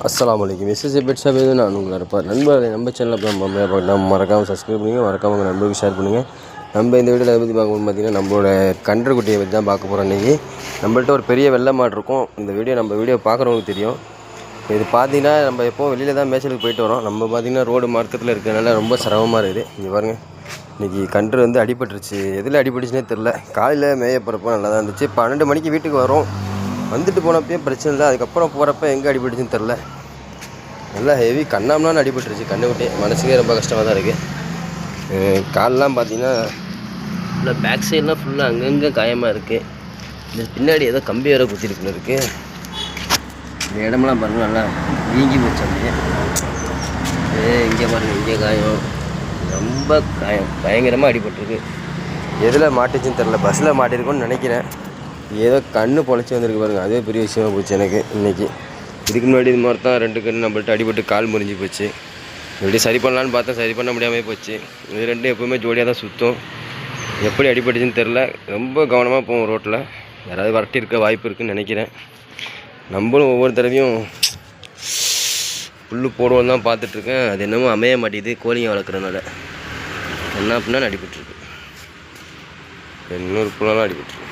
அஸ்ஸலாமு அலைக்கும். SSA pet shop எது நான் உங்களை இருப்பேன் நண்பர்களே. நம்ம சேனலில் நம்ம மறக்காமல் சப்ஸ்கிரைப் பண்ணுங்கள், மறக்காமல் உங்கள் நண்பர்களுக்கு ஷேர் பண்ணுங்கள். நம்ம இந்த வீடியோவில் எதை பற்றி பார்க்கணும்னு பார்த்தீங்கன்னா, நம்மளோட கன்றுக்குட்டியை பற்றி தான் பார்க்க போகிறோம். இன்றைக்கி நம்மள்ட்ட ஒரு பெரிய வெள்ளை மாடு இருக்கும். இந்த வீடியோ பார்க்குறவங்களுக்கு தெரியும். இது பார்த்தீங்கன்னா நம்ம எப்போவும் வெளியில் தான் மேய்ச்சலுக்கு போயிட்டு வரோம். நம்ம பார்த்திங்கன்னா ரோடு மார்க்கத்தில் இருக்கிறதுனால ரொம்ப சிரமமாக இருக்குது. இங்கே பாருங்கள், இன்றைக்கி கன்று வந்து அடிபட்டுருச்சு. எதில் அடிபட்டுச்சுனே தெரில. காலையில் மேய போகிறப்போ நல்லா தான் இருந்துச்சு. 12 மணிக்கு வீட்டுக்கு வரோம். வந்துட்டு போனப்பையும் பிரச்சனை இல்லை. அதுக்கப்புறம் போகிறப்ப எங்கே அடிபட்டுச்சுன்னு தெரில. நல்லா ஹெவி கண்ணாமலாம் அடிபட்டுருச்சு கண்ணுக்குட்டி. மனசுக்கே ரொம்ப கஷ்டமாக தான் இருக்குது. கால்லாம் பார்த்தீங்கன்னா ஃபுல்லாக பேக் சைடெலாம் ஃபுல்லாக அங்கங்கே காயமாக இருக்குது. இந்த பின்னாடி ஏதோ கம்பி வேறு குத்திருக்குன்னு இருக்குது. இந்த இடமெல்லாம் பாருங்கள், நல்லா வீங்கி போச்சு அப்படியே. இங்கே பாருங்கள், இங்கே காயம், ரொம்ப காயம், பயங்கரமாக அடிபட்டுருக்கு. எதில் மாட்டுச்சுன்னு தெரில. பஸ்ஸில் மாட்டிருக்கோன்னு நினைக்கிறேன். ஏதோ கண்ணு பொழைச்சி வந்திருக்கு பாருங்கள். அதே பெரிய விஷயமாக போச்சு எனக்கு இன்றைக்கி. இதுக்கு முன்னாடி இது மாதிரி தான் 2 கன்று நம்மள்ட்ட அடிபட்டு கால் முறிஞ்சு போச்சு. எப்படி சரி பண்ணலான்னு பார்த்தா சரி பண்ண முடியாமல் போச்சு. இது ரெண்டும் எப்போவுமே ஜோடியாக தான் சுற்றும். எப்படி அடிபட்டுச்சுன்னு தெரில. ரொம்ப கவனமாக போவோம் ரோட்டில். யாராவது வரட்டி இருக்க வாய்ப்பு இருக்குதுன்னு நினைக்கிறேன். நம்மளும் ஒவ்வொரு தடவையும் புல் போடுவோம் தான் பார்த்துட்ருக்கேன். அது என்னமோ அமைய மாட்டேங்குது. கோழிங்க வளர்க்குறதுனால என்ன அப்படின்னா அடிபட்டுருக்கு. 800 புல்லாம் அடிபட்டுருக்கு.